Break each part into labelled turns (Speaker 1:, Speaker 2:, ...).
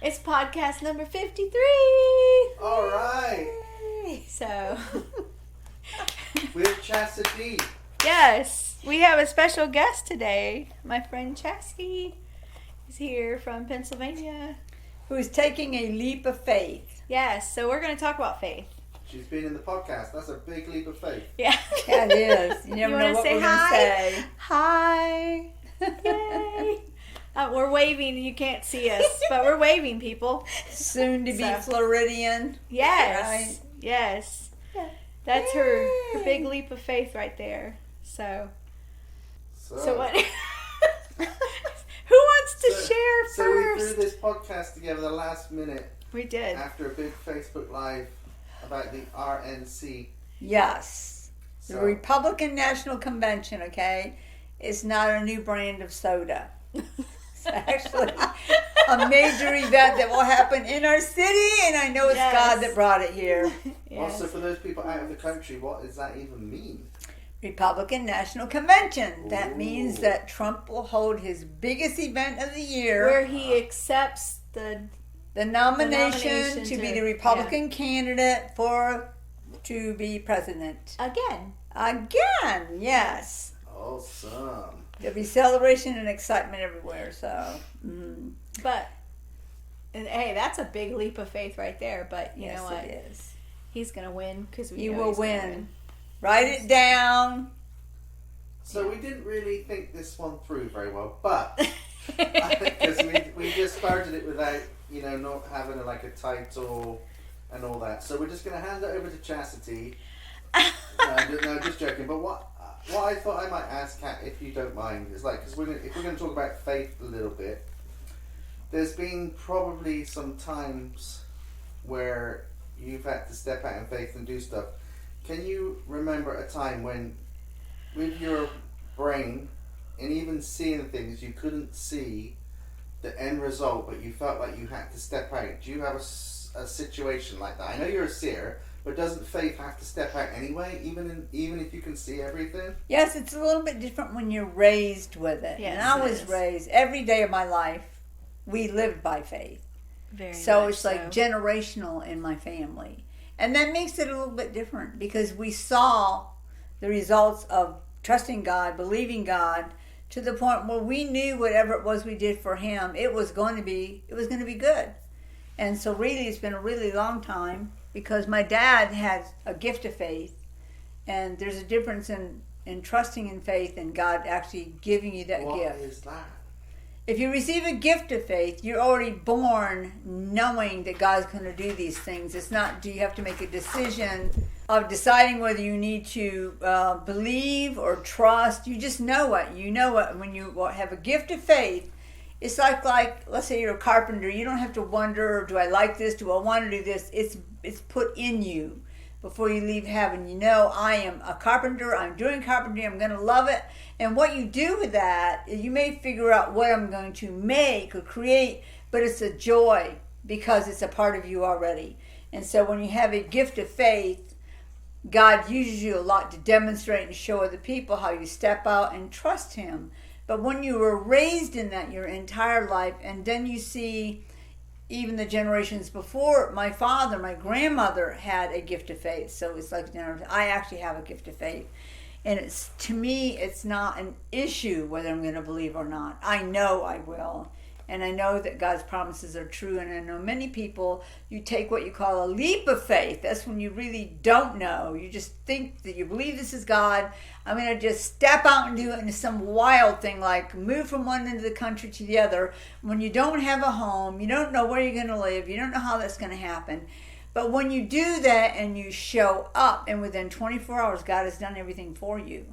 Speaker 1: It's podcast number 53.
Speaker 2: All right.
Speaker 1: So,
Speaker 2: With Chastity.
Speaker 1: yes, we have a special guest today. My friend Chastity is here from Pennsylvania.
Speaker 3: Who's taking a leap of faith.
Speaker 1: Yes, so we're going to talk about faith.
Speaker 2: She's been in the podcast. That's a big leap of faith.
Speaker 1: Yeah.
Speaker 3: That is. You never
Speaker 1: You
Speaker 3: know
Speaker 1: wanna
Speaker 3: what
Speaker 1: say
Speaker 3: we're going to
Speaker 1: hi?
Speaker 3: say.
Speaker 1: Hi. Yay. We're waving. You can't see us, but we're waving, people.
Speaker 3: Soon to be
Speaker 1: So-
Speaker 3: Floridian.
Speaker 1: Yes.
Speaker 3: Right.
Speaker 1: Yes. That's her big leap of faith right there. So what? Who wants to share
Speaker 2: So we
Speaker 1: first?
Speaker 2: threw this podcast together the last minute
Speaker 1: We did.
Speaker 2: after a big Facebook Live about the RNC.
Speaker 3: Yes. The
Speaker 2: So,
Speaker 3: Republican National Convention, okay, is not a new brand of soda. It's actually a major event that will happen in our city, and I know it's
Speaker 1: Yes.
Speaker 3: God that brought it here.
Speaker 1: Yes.
Speaker 2: Also, for those people out of the country, what does that even mean?
Speaker 3: Republican National Convention. That
Speaker 2: Ooh.
Speaker 3: means that Trump will hold his biggest event of the year.
Speaker 1: Where he accepts the
Speaker 3: The nomination
Speaker 1: nomination
Speaker 3: to be
Speaker 1: to-
Speaker 3: the Republican candidate to be president.
Speaker 1: again.
Speaker 3: Again, yes.
Speaker 2: Awesome.
Speaker 3: There'll be celebration and excitement everywhere, so.
Speaker 1: But and hey, that's a big leap of faith right there. But you
Speaker 3: yes,
Speaker 1: know what?
Speaker 3: it is.
Speaker 1: He's gonna win because we
Speaker 3: You
Speaker 1: know
Speaker 3: will
Speaker 1: he's gonna
Speaker 3: win. Write it down.
Speaker 2: So we didn't really think this one through very well, but because we just started it without, not having a title and all that. So we're just going to hand it over to Chastity. No, just joking. But what I thought I might ask Kat, if you don't mind, is because if we're going to talk about faith a little bit, there's been probably some times where you've had to step out in faith and do stuff. Can you remember a time when, with your brain and even seeing things, you couldn't see the end result, but you felt like you had to step out? Do you have a situation like that? I know you're a seer, but doesn't faith have to step out anyway, even if you can see everything?
Speaker 3: Yes, it's a little bit different when you're raised with it.
Speaker 1: Yes,
Speaker 3: and I
Speaker 1: it
Speaker 3: was
Speaker 1: is.
Speaker 3: raised, every day of my life, we lived by faith.
Speaker 1: Very
Speaker 3: So
Speaker 1: much
Speaker 3: it's like generational in my family. And that makes it a little bit different because we saw the results of trusting God, believing God, to the point where we knew whatever it was we did for Him, it was going to be good. And so really it's been a really long time because my dad had a gift of faith, and there's a difference in trusting in faith and God actually giving you that
Speaker 2: What
Speaker 3: gift.
Speaker 2: is that?
Speaker 3: If you receive a gift of faith, you're already born knowing that God's going to do these things. It's not, do you have to make a decision of deciding whether you need to believe or trust. You just know it. You know it. When you have a gift of faith, it's like let's say you're a carpenter. You don't have to wonder, do I like this? Do I want to do this? It's put in you before you leave heaven. You know, I am a carpenter. I'm doing carpentry. I'm going to love it. And what you do with that, you may figure out what I'm going to make or create, but it's a joy because it's a part of you already. And so when you have a gift of faith, God uses you a lot to demonstrate and show other people how you step out and trust Him. But when you were raised in that your entire life, and then you see even the generations before, my father, my grandmother had a gift of faith. So it's like, I actually have a gift of faith. And it's, to me, it's not an issue whether I'm going to believe or not. I know I will. And I know that God's promises are true. And I know many people, you take what you call a leap of faith. That's when you really don't know. You just think that you believe this is God. I'm going to just step out and do it into some wild thing like move from one end of the country to the other. When you don't have a home, you don't know where you're going to live. You don't know how that's going to happen. But when you do that and you show up, and within 24 hours, God has done everything for you.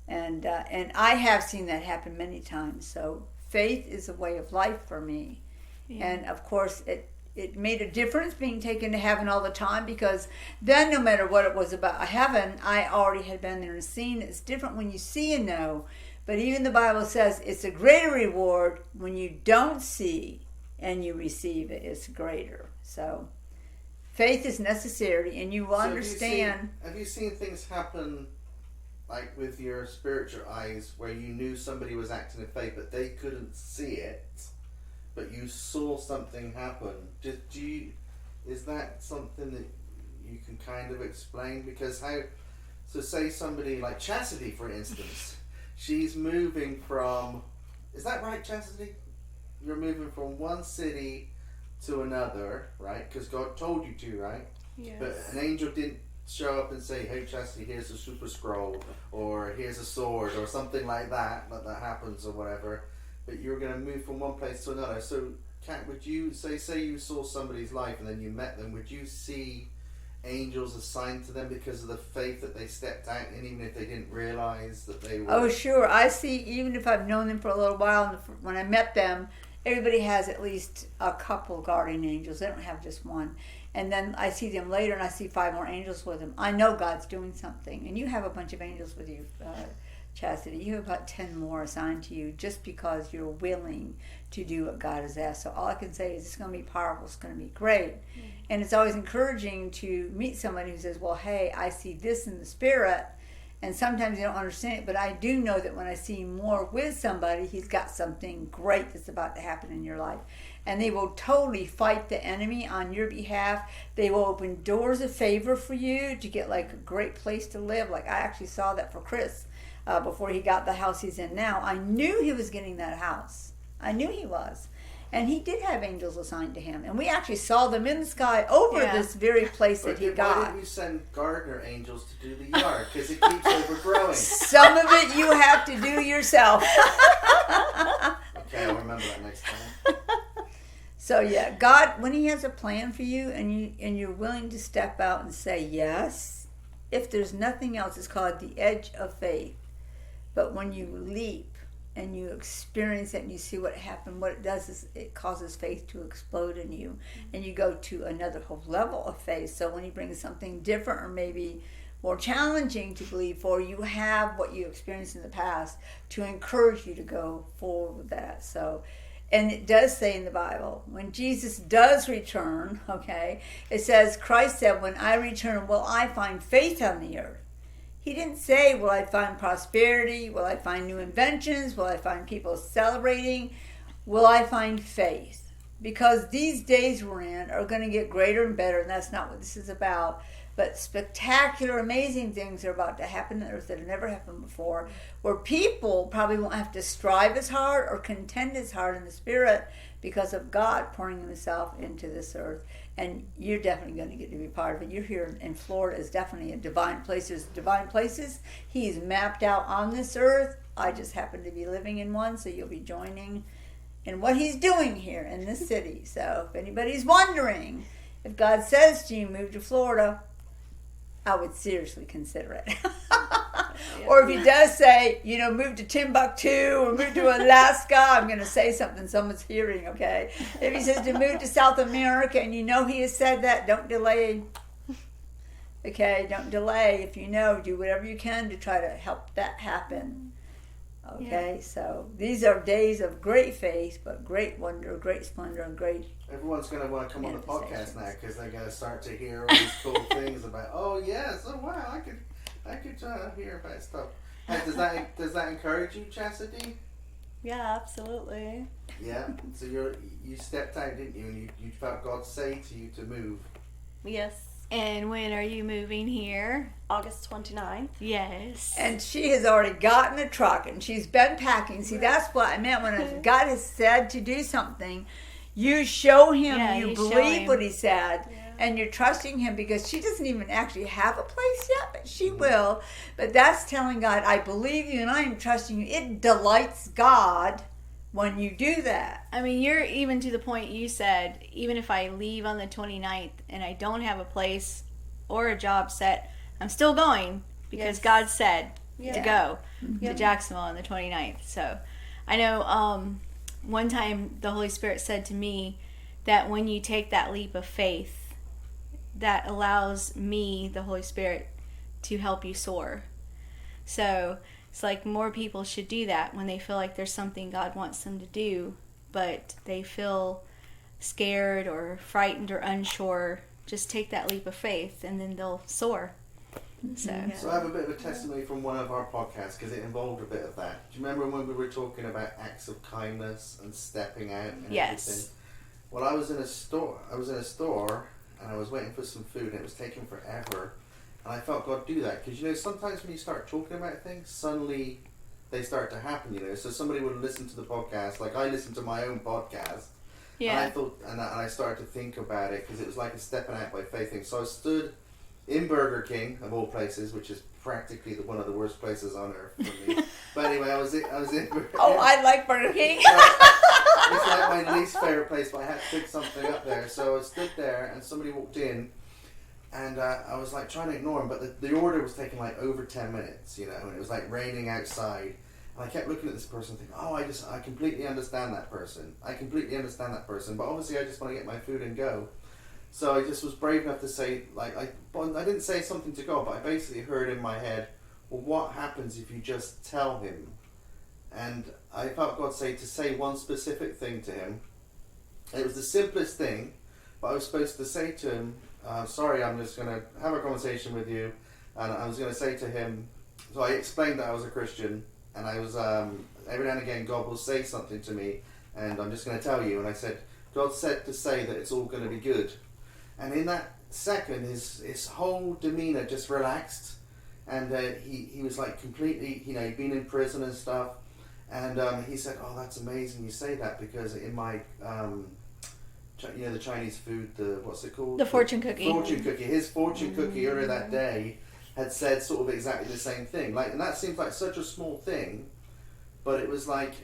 Speaker 3: And I have seen that happen many times. So faith is a way of life for me. Yeah. And of course, it made a difference being taken to heaven all the time, because then no matter what it was about heaven, I already had been there and seen. It's different when you see and know. But even the Bible says it's a greater reward when you don't see and you receive it. It's greater. So faith is necessary, and you will understand.
Speaker 2: Have you seen things happen like with your spiritual eyes where you knew somebody was acting in faith but they couldn't see it, but you saw something happen. Is that something that you can kind of explain? Because so say somebody like Chastity, for instance, she's moving from, is that right, Chastity? You're moving from one city to another, right? Because God told you to, right?
Speaker 1: Yes.
Speaker 2: But an angel didn't show up and say, hey, Chastity, here's a super scroll, or here's a sword, or something like that happens, or whatever. But you're going to move from one place to another. So, would you say you saw somebody's life and then you met them, would you see angels assigned to them because of the faith that they stepped out in, even if they didn't realize that they were?
Speaker 3: Oh, sure. I see, even if I've known them for a little while, and when I met them, everybody has at least a couple guardian angels. They don't have just one. And then I see them later and I see 5 more angels with them. I know God's doing something. And you have a bunch of angels with you, Chastity. You have about 10 more assigned to you just because you're willing to do what God has asked. So all I can say is it's going to be powerful. It's going to be great. Mm-hmm. And it's always encouraging to meet somebody who says, well, hey, I see this in the spirit. And sometimes you don't understand it, but I do know that when I see more with somebody, he's got something great that's about to happen in your life. And they will totally fight the enemy on your behalf. They will open doors of favor for you to get like a great place to live. Like I actually saw that for Chris before he got the house he's in now. I knew he was getting that house. I knew he was. And he did have angels assigned to him. And we actually saw them in the sky over this very place that he got.
Speaker 2: Why didn't you send gardener angels to do the yard? Because it keeps overgrowing.
Speaker 3: Some of it you have to do yourself.
Speaker 2: Okay, I'll remember that next time.
Speaker 3: So yeah, God, when he has a plan for you and you're willing to step out and say yes, if there's nothing else, it's called the edge of faith. But when you leap and you experience it and you see what happened, what it does is it causes faith to explode in you. And you go to another whole level of faith. So when he brings something different or maybe more challenging to believe for, you have what you experienced in the past to encourage you to go forward with that. So, and it does say in the Bible, when Jesus does return, okay, it says, Christ said, when I return, will I find faith on the earth? He didn't say, will I find prosperity? Will I find new inventions? Will I find people celebrating? Will I find faith? Because these days we're in are going to get greater and better, and that's not what this is about. But spectacular, amazing things are about to happen on earth that have never happened before, where people probably won't have to strive as hard or contend as hard in the spirit because of God pouring himself into this earth. And you're definitely going to get to be part of it. You're here in Florida is definitely a divine place. There's divine places he's mapped out on this earth. I just happen to be living in one, so you'll be joining in what he's doing here in this city. So if anybody's wondering, if God says to you, move to Florida, I would seriously consider it. Or if he does say, move to Timbuktu or move to Alaska, I'm going to say something someone's hearing, okay? If he says to move to South America and he has said that, don't delay. Okay, don't delay. If do whatever you can to try to help that happen. Okay, so these are days of great faith, but great wonder, great splendor, and great.
Speaker 2: Everyone's going to want to come on the podcast now because they're going to start to hear all these cool things about. Oh yes, oh wow, I could hear about stuff. Does that encourage you, Chastity?
Speaker 1: Yeah, absolutely.
Speaker 2: Yeah. So you stepped out, didn't you? And you felt God say to you to move.
Speaker 1: Yes. And when are you moving here?
Speaker 4: August 29th.
Speaker 1: Yes.
Speaker 3: And she has already gotten a truck and she's been packing. See, that's what I meant when God has said to do something. You show him you believe what he said. Yeah. And you're trusting him because she doesn't even actually have a place yet, but she will. But that's telling God, I believe you and I am trusting you. It delights God when you do that.
Speaker 1: I mean, you're even to the point you said, even if I leave on the 29th and I don't have a place or a job set, I'm still going because God said to go to Jacksonville on the 29th. So I know one time the Holy Spirit said to me that when you take that leap of faith, that allows me, the Holy Spirit, to help you soar. So it's like more people should do that when they feel like there's something God wants them to do, but they feel scared or frightened or unsure. Just take that leap of faith and then they'll soar. So,
Speaker 2: So I have a bit of a testimony from one of our podcasts because it involved a bit of that. Do you remember when we were talking about acts of kindness and stepping out and everything? Well, I was in a store and I was waiting for some food and it was taking forever. And I felt God do that because, sometimes when you start talking about things, suddenly they start to happen, So somebody would listen to the podcast, like I listened to my own podcast.
Speaker 1: yeah.
Speaker 2: And I thought, and I started to think about it because it was like a stepping out by faith thing. So I stood in Burger King, of all places, which is practically one of the worst places on earth for me. But anyway, I was in Burger King.
Speaker 3: Oh, I like Burger King.
Speaker 2: It's like my least favorite place, but I had to pick something up there. So I stood there, and somebody walked in, and I was like trying to ignore him, but the order was taking like over 10 minutes, and it was like raining outside. And I kept looking at this person thinking, I completely understand that person. But obviously I just want to get my food and go. So I just was brave enough to say, I didn't say something to God, but I basically heard in my head, well, what happens if you just tell him? And I felt God say to say one specific thing to him. It was the simplest thing, but I was supposed to say to him, sorry, I'm just going to have a conversation with you. And I was going to say to him, so I explained that I was a Christian, and I was, every now and again, God will say something to me, and I'm just going to tell you. And I said, God said to say that it's all going to be good. And in that second, his whole demeanor just relaxed, and he was like completely, he'd been in prison and stuff, and he said, "Oh, that's amazing you say that, because in my, the Chinese food, what's it called?
Speaker 1: The fortune cookie.
Speaker 2: His fortune cookie earlier that day had said sort of exactly the same thing. And that seems like such a small thing, but it was like.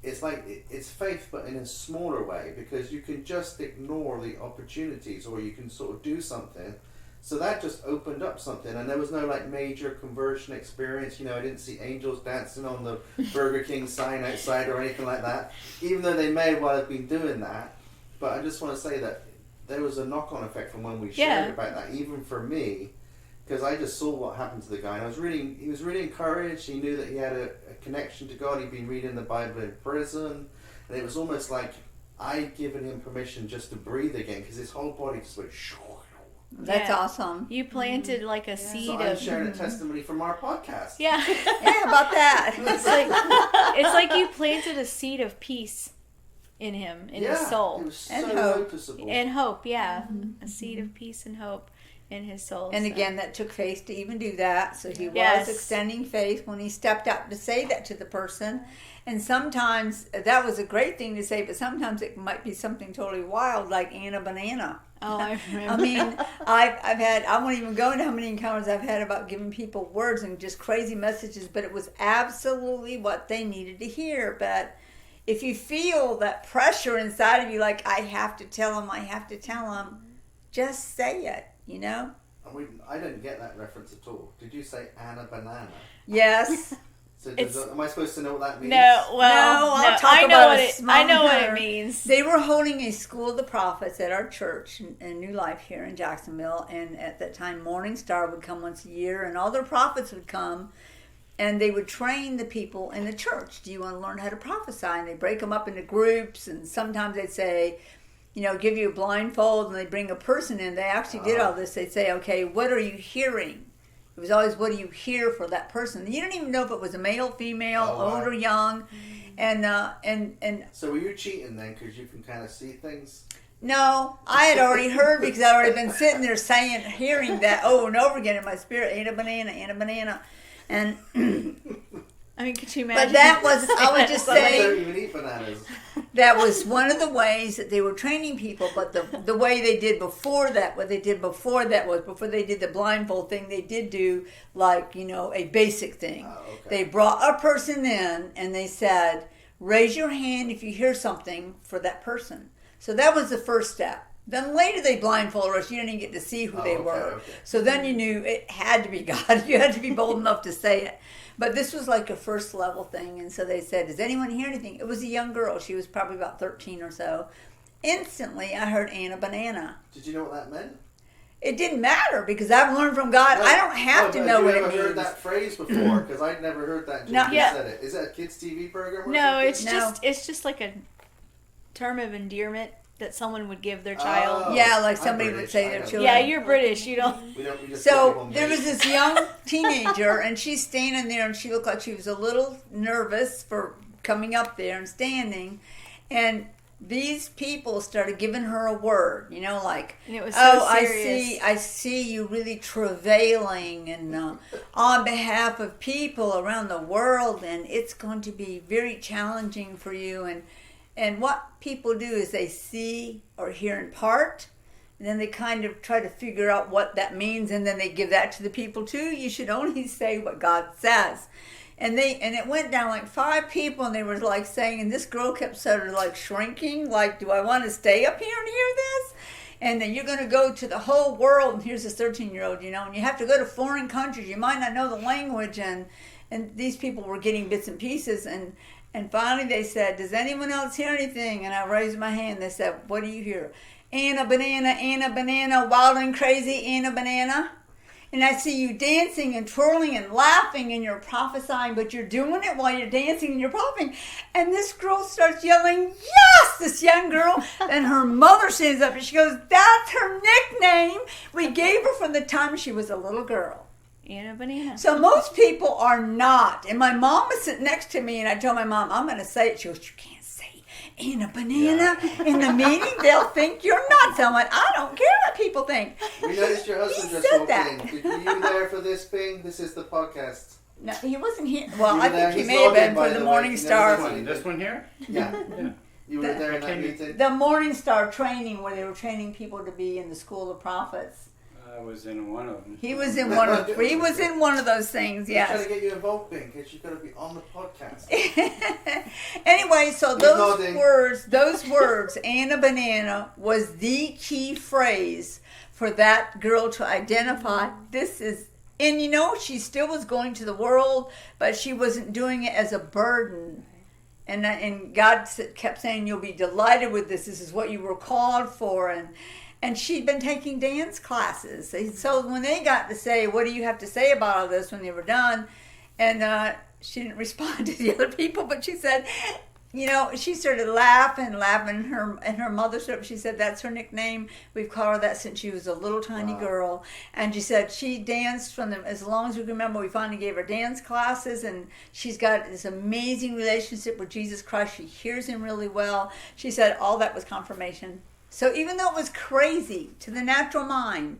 Speaker 2: It's faith, but in a smaller way, because you can just ignore the opportunities, or you can sort of do something. So that just opened up something, and there was no major conversion experience. I didn't see angels dancing on the Burger King sign outside or anything like that, even though they may well have been doing that. But I just want to say that there was a knock-on effect from when we shared about that, even for me. Because I just saw what happened to the guy, and he was really encouraged. He knew that he had a connection to God. He'd been reading the Bible in prison, and it was almost like I'd given him permission just to breathe again, because his whole body just went.
Speaker 3: That's awesome.
Speaker 1: You planted like a seed
Speaker 2: so I'm sharing a testimony from our podcast.
Speaker 1: Yeah.
Speaker 3: Yeah, about that.
Speaker 1: It's like you planted a seed of peace in him, in his soul.
Speaker 2: It was
Speaker 3: and
Speaker 2: so
Speaker 3: hope.
Speaker 2: noticeable.
Speaker 1: And hope, yeah. A seed of peace and hope in his soul.
Speaker 3: And again, that took faith to even do that. So he
Speaker 1: Yes.
Speaker 3: was extending faith when he stepped up to say that to the person. And sometimes that was a great thing to say, but sometimes it might be something totally wild, like Anna Banana.
Speaker 1: Oh, I remember.
Speaker 3: I mean, I've had, I won't even go into how many encounters I've had about giving people words and just crazy messages, but it was absolutely what they needed to hear. But if you feel that pressure inside of you, like, I have to tell them, just say it.
Speaker 2: I didn't get that reference at all. Did you say Anna Banana?
Speaker 3: Yes.
Speaker 2: So am I supposed to know what that means?
Speaker 1: I know what it means.
Speaker 3: They were holding a school of the prophets at our church in New Life here in Jacksonville, and at that time Morning Star would come once a year, and all their prophets would come, and they would train the people in the church. Do you want to learn how to prophesy? And they break them up into groups, and sometimes they'd say, give you a blindfold, and they bring a person in. They actually did all this. They'd say, okay, what are you hearing? It was always, what do you hear for that person? You don't even know if it was a male, female, old or young. And
Speaker 2: so were you cheating then, because you can kind of see things?
Speaker 3: No, I had already heard, because I'd already been sitting there hearing that over and over again in my spirit, Anna Banana. And
Speaker 1: I mean, could you imagine?
Speaker 3: But that was, I would just say,
Speaker 2: I don't even eat bananas.
Speaker 3: That was one of the ways that they were training people. But the way they did before that, what they did before that was, before they did the blindfold thing, they did do a basic thing.
Speaker 2: Okay.
Speaker 3: They brought a person in and they said, raise your hand if you hear something for that person. So that was the first step. Then later they blindfolded us. You didn't even get to see who they were.
Speaker 2: Okay.
Speaker 3: So then you knew it had to be God. You had to be bold enough to say it. But this was like a first level thing. And so they said, does anyone hear anything? It was a young girl. She was probably about 13 or so. Instantly, I heard Anna Banana.
Speaker 2: Did you know what that meant?
Speaker 3: It didn't matter, because I've learned from God. I don't have to know what it means.
Speaker 2: Have you ever heard that phrase before? Because I'd never heard that until you said it. Is that a kids' TV program or something?
Speaker 1: It's just like a term of endearment that someone would give their child?
Speaker 2: Oh,
Speaker 3: Yeah, like
Speaker 2: I'm
Speaker 3: somebody would
Speaker 2: British,
Speaker 3: say
Speaker 2: I
Speaker 3: their
Speaker 2: don't-
Speaker 3: children.
Speaker 1: Yeah, you're British. You don't.
Speaker 2: We just put
Speaker 3: So
Speaker 2: people
Speaker 3: there was
Speaker 2: mate.
Speaker 3: this young teenager, and she's standing there, and she looked like she was a little nervous for coming up there and standing. And these people started giving her a word, like,
Speaker 1: And it was so serious.
Speaker 3: I see you really travailing and on behalf of people around the world, and it's going to be very challenging for you. And what people do is they see or hear in part, and then they kind of try to figure out what that means, and then they give that to the people too. You should only say what God says. And it went down like 5 people, and they were like saying, and this girl kept sort of like shrinking, like, do I want to stay up here and hear this? And then you're going to go to the whole world, and here's this 13-year-old, and you have to go to foreign countries. You might not know the language, and these people were getting bits and pieces, and finally they said, does anyone else hear anything? And I raised my hand. They said, what do you hear? And a banana, wild and crazy, and a banana. And I see you dancing and twirling and laughing, and you're prophesying, but you're doing it while you're dancing and you're prophesying. And this girl starts yelling, yes, this young girl. And her mother stands up and she goes, that's her nickname we gave her from the time she was a little girl.
Speaker 1: Anna Banana.
Speaker 3: So most people are not. And my mom was sitting next to me, and I told my mom, I'm going to say it. She goes, you can't say Anna Banana in the meeting. They'll think you're nuts. I'm like, I don't care what people think.
Speaker 2: We noticed your husband
Speaker 3: He
Speaker 2: just
Speaker 3: said
Speaker 2: walked
Speaker 3: that.
Speaker 2: in. Were you there for this thing? This is the podcast.
Speaker 3: No, he wasn't here. Well,
Speaker 2: You
Speaker 3: I
Speaker 2: were there.
Speaker 3: think he
Speaker 2: He's
Speaker 3: may have
Speaker 2: logged in,
Speaker 3: been
Speaker 2: by
Speaker 3: for the
Speaker 2: the
Speaker 3: Morning
Speaker 2: way.
Speaker 3: Star.
Speaker 2: This
Speaker 4: One here?
Speaker 2: Yeah.
Speaker 4: Yeah.
Speaker 2: You were there in that
Speaker 4: came in-
Speaker 2: meeting?
Speaker 3: The Morning Star training where they were training people to be in the School of Prophets.
Speaker 4: I was in one of them.
Speaker 3: He was in one of those things.
Speaker 2: He's trying
Speaker 3: Yes.
Speaker 2: to get you involved, Pink, because you've got to be on the podcast.
Speaker 3: Anyway, so
Speaker 2: He's
Speaker 3: those
Speaker 2: nodding.
Speaker 3: words, Anna Banana, was the key phrase for that girl to identify. This is, and she still was going to the world, but she wasn't doing it as a burden. And God kept saying, you'll be delighted with this. This is what you were called for. And she'd been taking dance classes. So when they got to say, what do you have to say about all this when they were done? And she didn't respond to the other people, but she said, she started laughing. And her mother stood up. She said, that's her nickname. We've called her that since she was a little tiny girl. And she said she danced from them as long as we can remember. We finally gave her dance classes, and she's got this amazing relationship with Jesus Christ. She hears him really well. She said all that was confirmation. So even though it was crazy to the natural mind,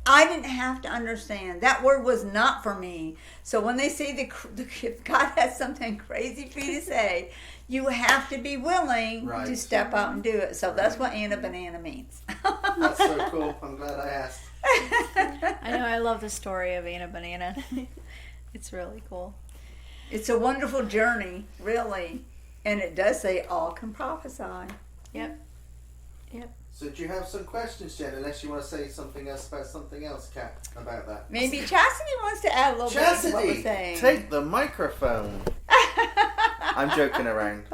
Speaker 3: I didn't have to understand. That word was not for me. So when they say if God has something crazy for you to say, you have to be willing
Speaker 2: Right.
Speaker 3: to step out and do it. So that's what Anna Banana means.
Speaker 2: That's so cool. I'm glad I asked.
Speaker 1: I know. I love the story of Anna Banana. It's really cool.
Speaker 3: It's a wonderful journey, really. And it does say all can prophesy.
Speaker 1: Yep.
Speaker 2: So do you have some questions, Jen, unless you want to say something else about something else, Kat, about that?
Speaker 3: Maybe Chastity wants to add a little bit to what we're
Speaker 2: Chastity,
Speaker 3: saying.
Speaker 2: take the microphone. I'm joking around.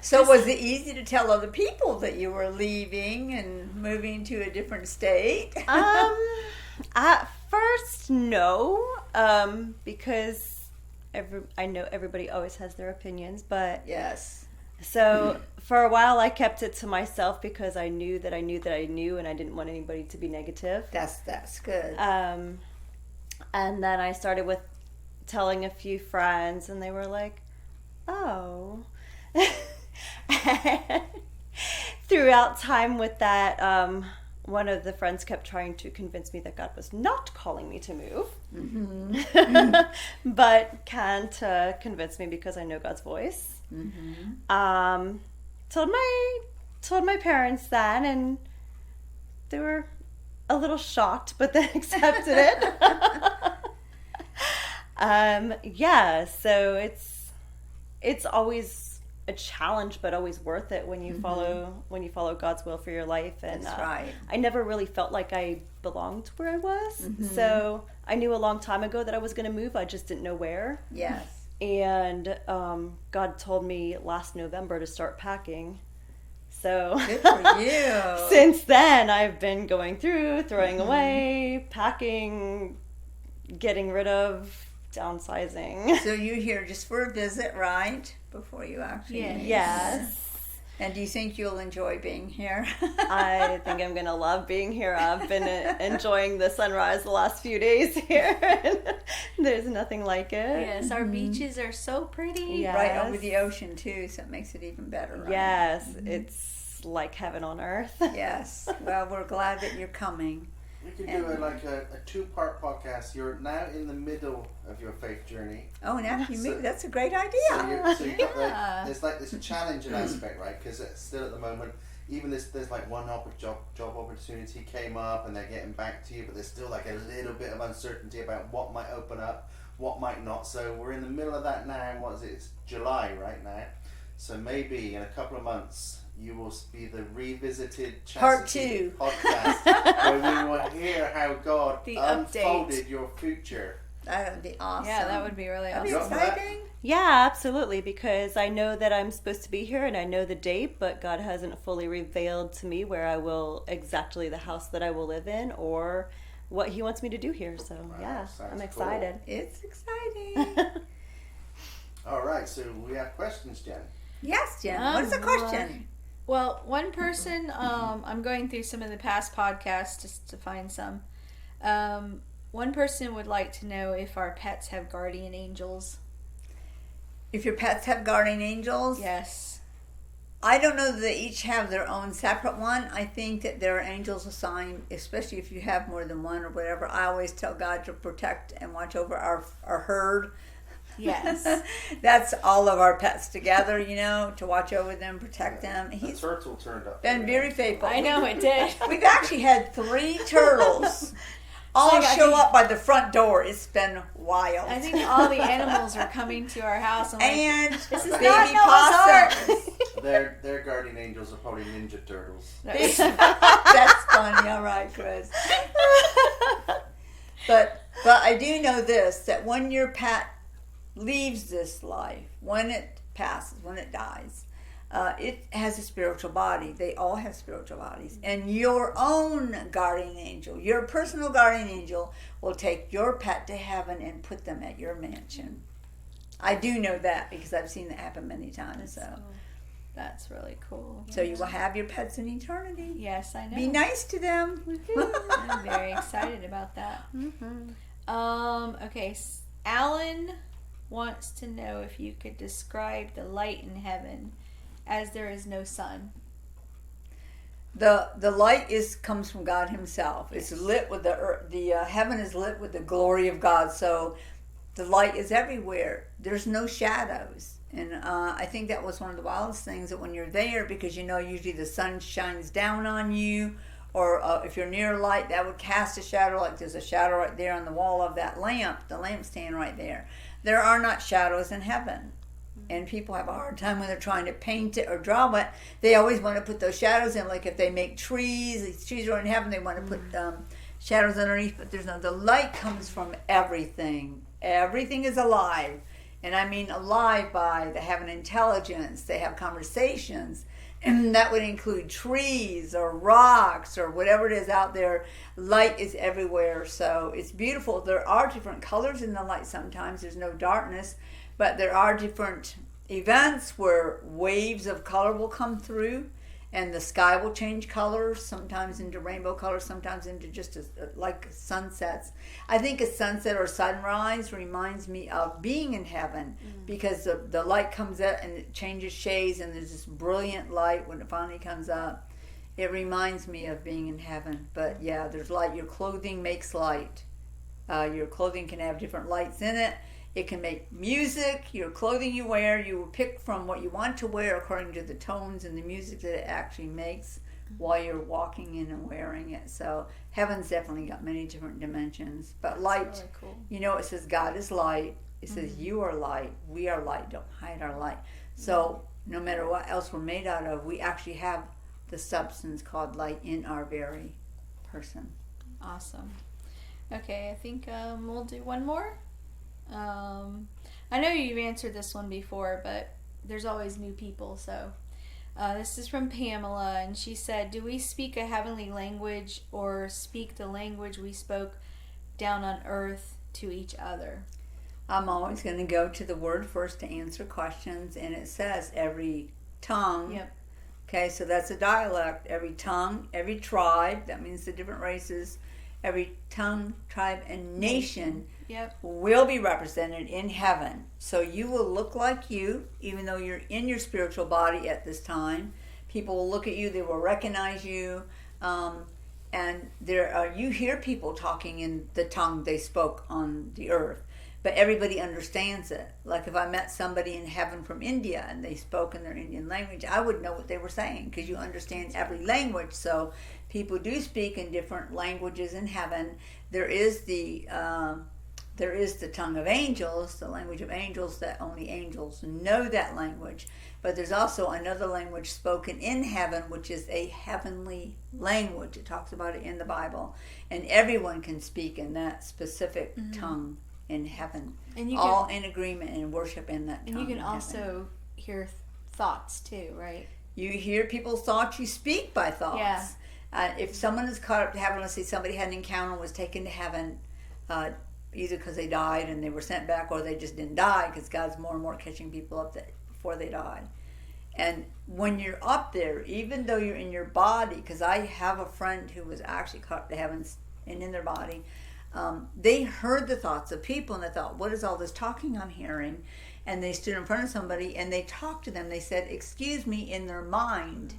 Speaker 3: So was it easy to tell other people that you were leaving and moving to a different state?
Speaker 5: At first, no, because I know everybody always has their opinions, but
Speaker 3: Yes.
Speaker 5: so for a while I kept it to myself because I knew that I knew that I knew, and I didn't want anybody to be negative.
Speaker 3: That's good.
Speaker 5: And then I started with telling a few friends, and they were like, "Oh." Throughout time with that, one of the friends kept trying to convince me that God was not calling me to move, but can't convince me because I know God's voice. Told my parents that, and they were a little shocked, but then accepted it. So it's always a challenge, but always worth it when you follow God's will for your life. And
Speaker 3: That's right.
Speaker 5: I never really felt like I belonged where I was. So I knew a long time ago that I was going to move. I just didn't know where.
Speaker 3: Yes.
Speaker 5: And God told me last November to start packing. So
Speaker 3: Good for you.
Speaker 5: since then, I've been going through, throwing away, packing, getting rid of downsizing.
Speaker 3: So you're here just for a visit, right? Before you actually leave.
Speaker 5: Yes.
Speaker 3: And do you think you'll enjoy being here?
Speaker 5: I think I'm going to love being here. I've been enjoying the sunrise the last few days here. There's nothing like it.
Speaker 1: Yes, our beaches are so pretty.
Speaker 5: Yes.
Speaker 3: Right over the ocean, too, so it makes it even better, right?
Speaker 5: Yes, it's like heaven on earth.
Speaker 3: Yes. Well, we're glad that you're coming.
Speaker 2: We could do a two-part podcast. You're now in the middle of your faith journey.
Speaker 3: Oh, and after you
Speaker 2: So-
Speaker 3: move, that's a great idea.
Speaker 2: So you've got there's like this challenging aspect, right? Because it's still at the moment, even there's like one job opportunity came up and they're getting back to you, but there's still like a little bit of uncertainty about what might open up, what might not. So we're in the middle of that now. What is it? It's July right now. So maybe in a couple of months you will be the revisited
Speaker 3: Part
Speaker 2: Chastity
Speaker 3: 2
Speaker 2: podcast where we will hear how God
Speaker 1: The
Speaker 2: unfolded your future.
Speaker 3: That would be awesome.
Speaker 1: Yeah, that would be really
Speaker 3: That'd be
Speaker 1: awesome.
Speaker 2: You up for that?
Speaker 3: exciting.
Speaker 5: Yeah, absolutely, because I know that I'm supposed to be here and I know the date, but God hasn't fully revealed to me where I will, exactly the house that I will live in or what He wants me to do here. So, yeah,
Speaker 2: sounds
Speaker 5: I'm
Speaker 2: cool.
Speaker 5: excited.
Speaker 3: It's exciting.
Speaker 2: All right, so we have questions, Jen.
Speaker 3: Yes, Jen. What is the question?
Speaker 1: Well, one person, I'm going through some of the past podcasts just to find some. One person would like to know if our pets have guardian angels.
Speaker 3: If your pets have guardian angels,
Speaker 1: Yes.
Speaker 3: I don't know that they each have their own separate one. I think that there are angels assigned, especially if you have more than one or whatever. I always tell God to protect and watch over our herd.
Speaker 1: Yes.
Speaker 3: That's all of our pets together, you know, to watch over them, protect them.
Speaker 2: The
Speaker 3: He's
Speaker 2: turtle turned up.
Speaker 3: been very faithful.
Speaker 1: I know it did.
Speaker 3: We've actually had 3 turtles all
Speaker 1: Like, I
Speaker 3: show
Speaker 1: think-
Speaker 3: up by the front door. It's been wild.
Speaker 1: I think all the animals are coming to our house. I'm like,
Speaker 3: and
Speaker 1: this is
Speaker 3: baby
Speaker 1: not Noah's Ark.
Speaker 3: possums.
Speaker 2: Their guardian angels are probably Ninja Turtles.
Speaker 3: That's funny. All right, Chris. But I do know this, that when your pet leaves this life, when it passes, when it dies, it has a spiritual body. They all have spiritual bodies. And your own guardian angel, your personal guardian angel, will take your pet to heaven and put them at your mansion. I do know that because I've seen that happen many times.
Speaker 1: That's really cool.
Speaker 3: So you will have your pets in eternity.
Speaker 1: Yes, I know.
Speaker 3: Be nice to them.
Speaker 1: I'm very excited about that. Okay, Alan wants to know if you could describe the light in heaven as there is no sun.
Speaker 3: The light comes from God Himself. It's lit with the heaven is lit with the glory of God. So the light is everywhere. There's no shadows, and I think that was one of the wildest things, that when you're there, because you know usually the sun shines down on you, or if you're near a light, that would cast a shadow. Like there's a shadow right there on the wall of that lamp, the lampstand right there. There are not shadows in heaven. And people have a hard time when they're trying to paint it or draw it. They always want to put those shadows in. Like if they make trees, these trees are in heaven, they want to put shadows underneath. But there's no, the light comes from everything. Everything is alive. And I mean alive by they have an intelligence, they have conversations. And that would include trees or rocks or whatever it is out there. Light is everywhere. So it's beautiful. There are different colors in the light sometimes. There's no darkness. But there are different events where waves of color will come through, and the sky will change colors, sometimes into rainbow colors, sometimes into just like sunsets. I think a sunset or sunrise reminds me of being in heaven, because the light comes up and it changes shades, and there's this brilliant light when it finally comes up. It reminds me of being in heaven. But yeah, there's light. Your clothing makes light. Your clothing can have different lights in it. It can make music. Your clothing you wear, you will pick from what you want to wear according to the tones and the music that it actually makes while you're walking in and wearing it. So heaven's definitely got many different dimensions. But light,
Speaker 1: Really cool.
Speaker 3: you know, it says God is light. It says you are light. We are light. Don't hide our light. So no matter what else we're made out of, we actually have the substance called light in our very person.
Speaker 1: Awesome. Okay, I think we'll do one more. I know you've answered this one before, but there's always new people. So this is from Pamela, and she said, do we speak a heavenly language or speak the language we spoke down on earth to each other?
Speaker 3: I'm always going to go to the word first to answer questions, and it says every tongue.
Speaker 1: Yep.
Speaker 3: Okay, so that's a dialect. Every tongue, every tribe, that means the different races, every tongue, tribe, and nation
Speaker 1: Yep.
Speaker 3: will be represented in heaven. So you will look like you, even though you're in your spiritual body at this time. People will look at you, they will recognize you. And you hear people talking in the tongue they spoke on the earth, but everybody understands it. Like if I met somebody in heaven from India and they spoke in their Indian language, I would know what they were saying because you understand every language. So people do speak in different languages in heaven. There is the tongue of angels, the language of angels, that only angels know that language. But there's also another language spoken in heaven, which is a heavenly language. It talks about it in the Bible. And everyone can speak in that specific tongue in heaven. And you all in agreement and worship in that tongue.
Speaker 1: And you can also hear thoughts too, right?
Speaker 3: You hear people's thoughts, you speak by thoughts.
Speaker 1: Yeah.
Speaker 3: If someone is caught up to heaven, let's say somebody had an encounter and was taken to heaven, either because they died and they were sent back, or they just didn't die, because God's more and more catching people up before they die. And when you're up there, even though you're in your body, because I have a friend who was actually caught up to heaven and in their body, they heard the thoughts of people and they thought, what is all this talking I'm hearing? And they stood in front of somebody and they talked to them. They said, excuse me, in their mind.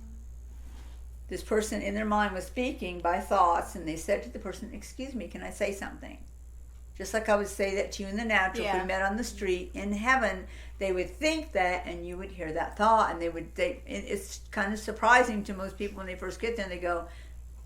Speaker 3: This person in their mind was speaking by thoughts, and they said to the person, excuse me, can I say something? Just like I would say that to you in the natural, if we met on the street. In heaven, they would think that, and you would hear that thought, and it's kind of surprising to most people when they first get there, and they go,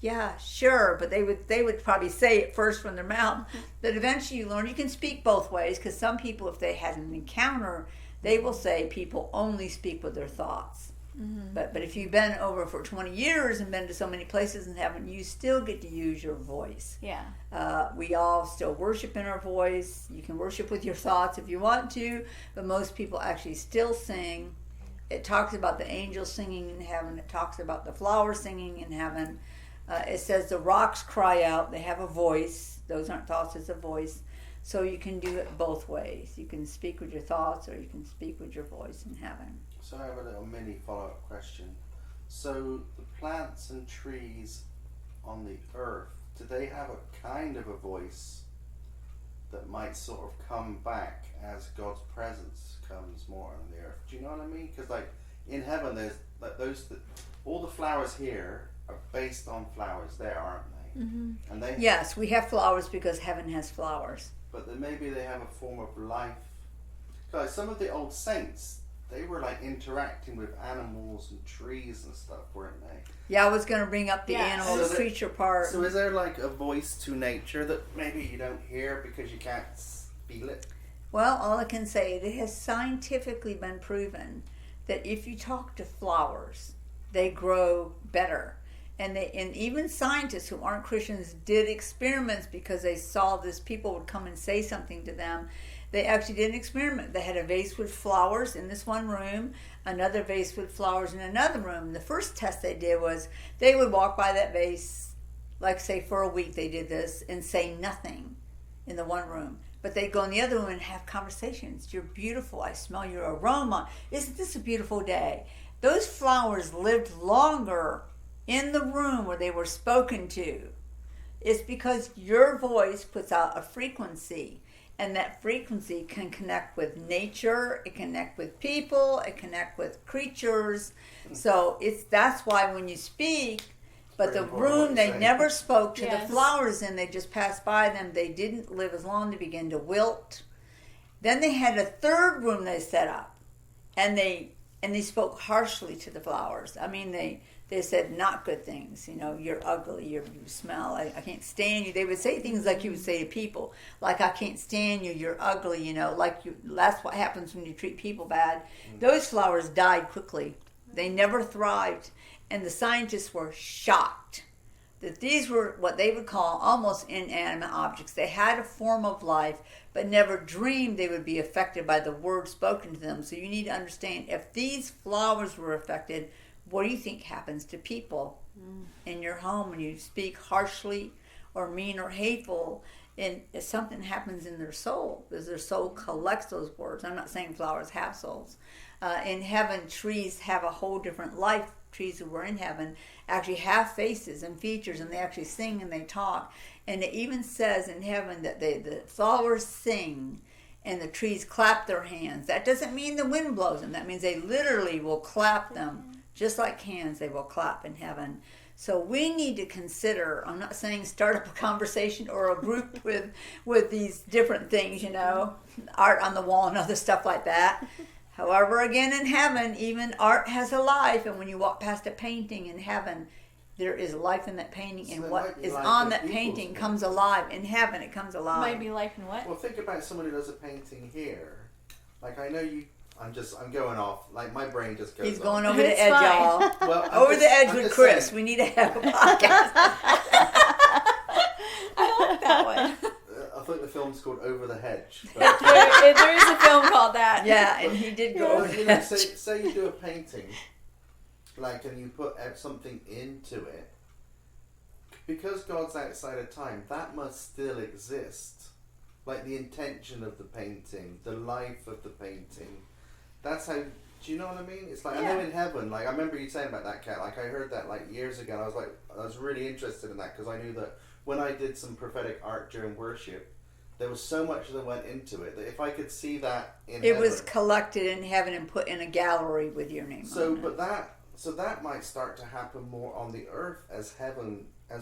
Speaker 3: yeah, sure, but they would probably say it first from their mouth. But eventually you learn you can speak both ways, because some people, if they had an encounter, they will say people only speak with their thoughts. Mm-hmm. But if you've been over for 20 years and been to so many places in heaven, you still get to use your voice.
Speaker 1: Yeah.
Speaker 3: We all still worship in our voice. You can worship with your thoughts if you want to, but most people actually still sing. It talks about the angels singing in heaven. It talks about the flowers singing in heaven. It says the rocks cry out. They have a voice. Those aren't thoughts, it's a voice. So you can do it both ways. You can speak with your thoughts, or you can speak with your voice in heaven.
Speaker 2: So I have a little mini follow-up question. So the plants and trees on the earth, do they have a kind of a voice that might sort of come back as God's presence comes more on the earth? Do you know what I mean? Because like in heaven, there's like all the flowers here are based on flowers there, aren't they? Mm-hmm. And
Speaker 3: yes, we have flowers because heaven has flowers.
Speaker 2: But then maybe they have a form of life. Guys, some of the old saints, they were like interacting with animals and trees and stuff, weren't they?
Speaker 3: Yeah, I was going to bring up the animal, the creature part.
Speaker 2: So is there like a voice to nature that maybe you don't hear because you can't feel it?
Speaker 3: Well, all I can say, it has scientifically been proven that if you talk to flowers, they grow better. And even scientists who aren't Christians did experiments because they saw this. People would come and say something to them. They actually did an experiment. They had a vase with flowers in this one room, another vase with flowers in another room. The first test they did was they would walk by that vase, like say for a week they did this, and say nothing in the one room. But they'd go in the other room and have conversations. You're beautiful. I smell your aroma. Isn't this a beautiful day? Those flowers lived longer in the room where they were spoken to. It's because your voice puts out a frequency, and that frequency can connect with nature, it can connect with people, it can connect with creatures. So that's why when you speak, but the room they never spoke to the flowers in, they just passed by them. They didn't live as long, they began to wilt. Then they had a third room they set up, and they spoke harshly to the flowers. I mean, they said not good things. You know, you're ugly, you smell, I can't stand you. They would say things like you would say to people, like I can't stand you, you're ugly, you know, that's what happens when you treat people bad. Those flowers died quickly. They never thrived. And the scientists were shocked that these were what they would call almost inanimate objects. They had a form of life, but never dreamed they would be affected by the words spoken to them. So you need to understand, if these flowers were affected, what do you think happens to people in your home when you speak harshly or mean or hateful? and if something happens in their soul, because their soul collects those words. I'm not saying flowers have souls. In heaven, trees have a whole different life. Trees who were in heaven actually have faces and features, and they actually sing and they talk. And it even says in heaven that the flowers sing and the trees clap their hands. That doesn't mean the wind blows them. That means they literally will clap them. Just like hands, they will clap in heaven. So we need to consider, I'm not saying start up a conversation or a group with these different things, art on the wall and other stuff like that. However, again, in heaven, even art has a life. And when you walk past a painting in heaven, there is life in that painting.
Speaker 2: So
Speaker 3: and what is on that painting comes alive. In heaven, it comes alive.
Speaker 1: Might be life in what?
Speaker 2: Well, think about someone who does a painting here. Like, I know you... I'm going off. Like, my brain just goes
Speaker 3: He's
Speaker 2: off.
Speaker 3: going over the
Speaker 1: It's
Speaker 3: edge,
Speaker 1: fine.
Speaker 3: y'all.
Speaker 2: Well,
Speaker 3: Over the edge
Speaker 2: I'm
Speaker 3: with
Speaker 2: just
Speaker 3: Chris.
Speaker 2: saying.
Speaker 3: We need to have a podcast.
Speaker 1: I like that one.
Speaker 2: I think the film's called Over the Hedge. But,
Speaker 1: there is a film called that.
Speaker 3: Yeah, and he did go over the edge.
Speaker 2: say you do a painting, like, and you put something into it. Because God's outside of time, that must still exist. Like the intention of the painting, the life of the painting. That's how. Do you know what I mean? It's like, I know in heaven. Like, I remember you saying about that, Kat. Like, I heard that like years ago. And I was really interested in that because I knew that when I did some prophetic art during worship, there was so much that went into it that if I could see that in
Speaker 3: It
Speaker 2: heaven,
Speaker 3: was collected in heaven and put in a gallery with your name
Speaker 2: So,
Speaker 3: on it.
Speaker 2: that might start to happen more on the earth as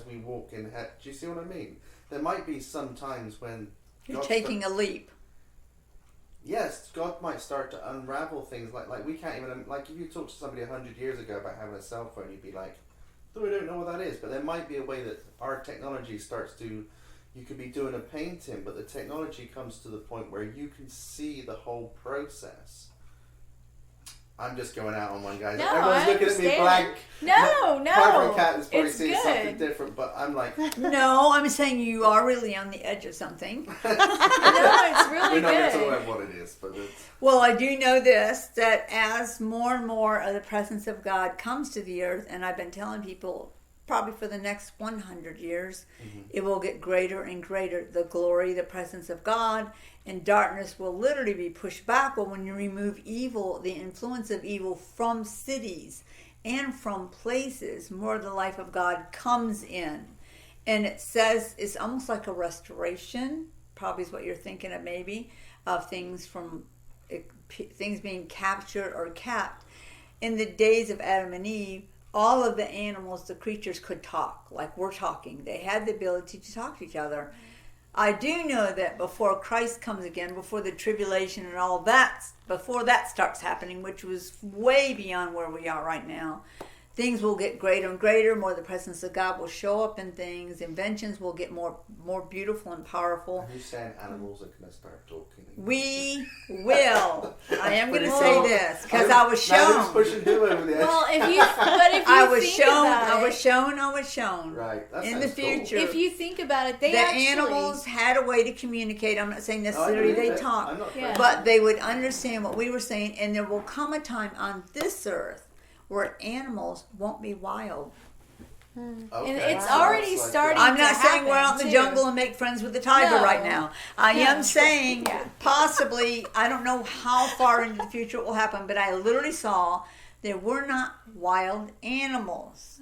Speaker 2: we walk in heaven. Do you see what I mean? There might be some times when
Speaker 3: You're taking a leap.
Speaker 2: Yes, God might start to unravel things like we can't even, like if you talk to somebody 100 years ago about having a cell phone, you'd be like, oh, we don't know what that is. But there might be a way that our technology starts to, you could be doing a painting, but the technology comes to the point where you can see the whole process. I'm just going out on one, guys.
Speaker 1: No,
Speaker 2: Everyone's
Speaker 1: I
Speaker 2: looking at me
Speaker 1: understand.
Speaker 2: blank.
Speaker 1: No.
Speaker 2: Barbara Cat is probably
Speaker 1: It's
Speaker 2: seeing
Speaker 1: good.
Speaker 2: something different, but I'm like,
Speaker 3: No, I'm saying you are really on the edge of something.
Speaker 1: No, it's really
Speaker 2: we're not going to talk
Speaker 1: good.
Speaker 2: about what it is, but it's...
Speaker 3: Well, I do know this, that as more and more of the presence of God comes to the earth, and I've been telling people probably for the next 100 years, it will get greater and greater. The glory, the presence of God, and darkness will literally be pushed back. Well, when you remove evil, the influence of evil from cities and from places, more of the life of God comes in. And it says it's almost like a restoration, probably is what you're thinking of maybe, of things things being captured or kept. In the days of Adam and Eve, all of the animals, the creatures could talk, like we're talking. They had the ability to talk to each other. I do know that before Christ comes again, before the tribulation and all that, before that starts happening, which was way beyond where we are right now, things will get greater and greater. More of the presence of God will show up in things. Inventions will get more beautiful and powerful.
Speaker 2: Are you saying animals are going to start talking?
Speaker 3: We will. I am going to
Speaker 2: Well,
Speaker 3: say this because I was
Speaker 2: Now who's
Speaker 3: shown.
Speaker 2: pushing who over the edge?
Speaker 1: Well, if you
Speaker 3: I was
Speaker 1: think
Speaker 3: shown.
Speaker 1: about
Speaker 3: I
Speaker 1: it,
Speaker 3: was shown.
Speaker 2: Right. That
Speaker 3: In the
Speaker 2: sounds cool.
Speaker 3: future,
Speaker 1: if you think about it, they
Speaker 3: the
Speaker 1: actually
Speaker 3: animals had a way to communicate. I'm not saying necessarily
Speaker 2: believe
Speaker 3: they
Speaker 2: it.
Speaker 3: talk,
Speaker 2: I'm not
Speaker 1: Yeah.
Speaker 3: but they would understand what we were saying, and there will come a time on this earth where animals won't be wild.
Speaker 2: Okay.
Speaker 1: And it's
Speaker 2: Wow.
Speaker 1: already
Speaker 2: It's like-
Speaker 1: starting.
Speaker 3: I'm not
Speaker 1: to
Speaker 3: saying we're out in the
Speaker 1: happen,
Speaker 3: jungle
Speaker 1: too.
Speaker 3: and make friends with the tiger
Speaker 1: No.
Speaker 3: right now. I am saying
Speaker 1: Yeah.
Speaker 3: possibly, I don't know how far into the future it will happen, but I literally saw there were not wild animals.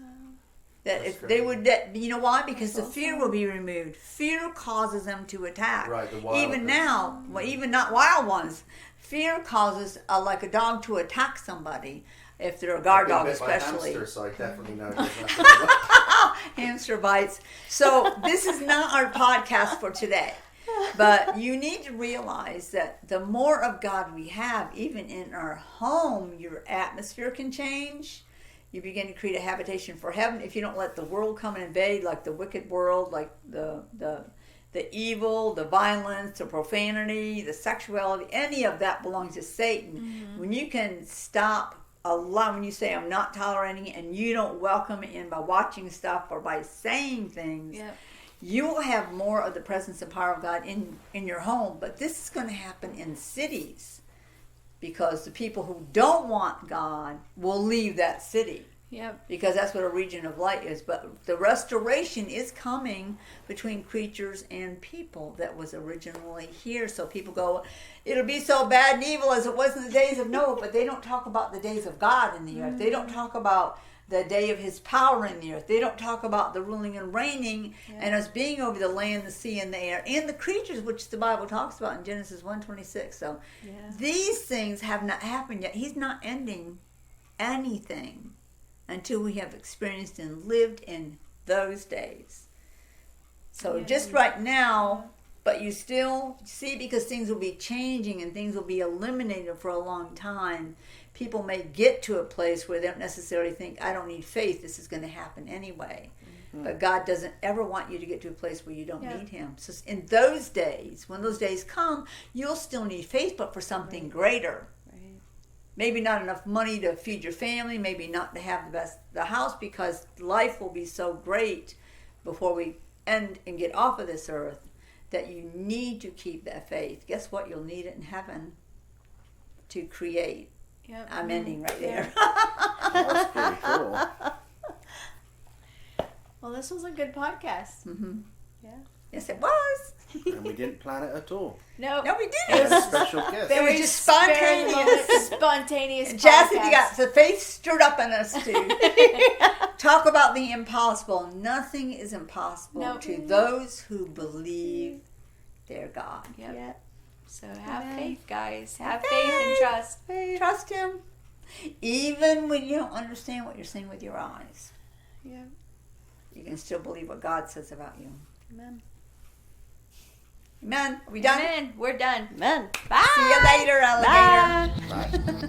Speaker 3: That
Speaker 2: That's
Speaker 3: if
Speaker 2: crazy.
Speaker 3: they would, you know why? Because the fear will be removed. Fear causes them to attack.
Speaker 2: Right, the wild
Speaker 3: Even
Speaker 2: ones.
Speaker 3: now, well, even not wild ones, fear causes like a dog to attack somebody. If they're a guard
Speaker 2: I've been
Speaker 3: dog,
Speaker 2: bit by a
Speaker 3: especially.
Speaker 2: hamster, so I definitely know there's nothing.
Speaker 3: Hamster bites. So this is not our podcast for today. But you need to realize that the more of God we have, even in our home, your atmosphere can change. You begin to create a habitation for heaven if you don't let the world come and invade, like the wicked world, like the evil, the violence, the profanity, the sexuality. Any of that belongs to Satan. When you can stop when you say I'm not tolerating it, and you don't welcome it in by watching stuff or by saying things,
Speaker 1: Yep.
Speaker 3: you will have more of the presence and power of God in your home. But this is going to happen in cities because the people who don't want God will leave that city.
Speaker 1: Yep.
Speaker 3: Because that's what a region of light is. But the restoration is coming between creatures and people that was originally here. So people go, it'll be so bad and evil as it was in the days of Noah, but they don't talk about the days of God in the earth. They don't talk about the day of his power in the earth. They don't talk about the ruling and reigning and us being over the land, the sea, and the air, and the creatures, which the Bible talks about in Genesis 1:26. So these things have not happened yet. He's not ending anything until we have experienced and lived in those days. So just right now, but you still see, because things will be changing and things will be eliminated for a long time, people may get to a place where they don't necessarily think, I don't need faith, this is going to happen anyway. But God doesn't ever want you to get to a place where you don't need him. So in those days, when those days come, you'll still need faith, but for something greater. Maybe not enough money to feed your family, maybe not to have the house, because life will be so great before we end and get off of this earth that you need to keep that faith. Guess what? You'll need it in heaven to create.
Speaker 1: Yep.
Speaker 3: I'm ending right there.
Speaker 2: That's pretty cool.
Speaker 1: Well, this was a good podcast.
Speaker 5: Yeah.
Speaker 3: Yes, it was.
Speaker 2: And we didn't plan it at all.
Speaker 1: No,
Speaker 3: We
Speaker 2: We
Speaker 3: didn't.
Speaker 2: had a special guest.
Speaker 3: It was just spontaneous.
Speaker 1: Spontaneous.
Speaker 3: Chastity
Speaker 1: podcast.
Speaker 3: got the faith stirred up in us to talk about the impossible. Nothing is impossible to those who believe their God.
Speaker 1: Yep. So have
Speaker 5: Amen.
Speaker 1: faith, guys. Have faith and trust.
Speaker 3: Trust Him, even when you don't understand what you're seeing with your eyes.
Speaker 5: Yeah.
Speaker 3: You can still believe what God says about you.
Speaker 5: Amen.
Speaker 3: Amen. Are we done?
Speaker 1: Amen. We're done.
Speaker 5: Amen.
Speaker 1: Bye.
Speaker 3: See you later, alligator.
Speaker 5: Bye.
Speaker 2: Bye.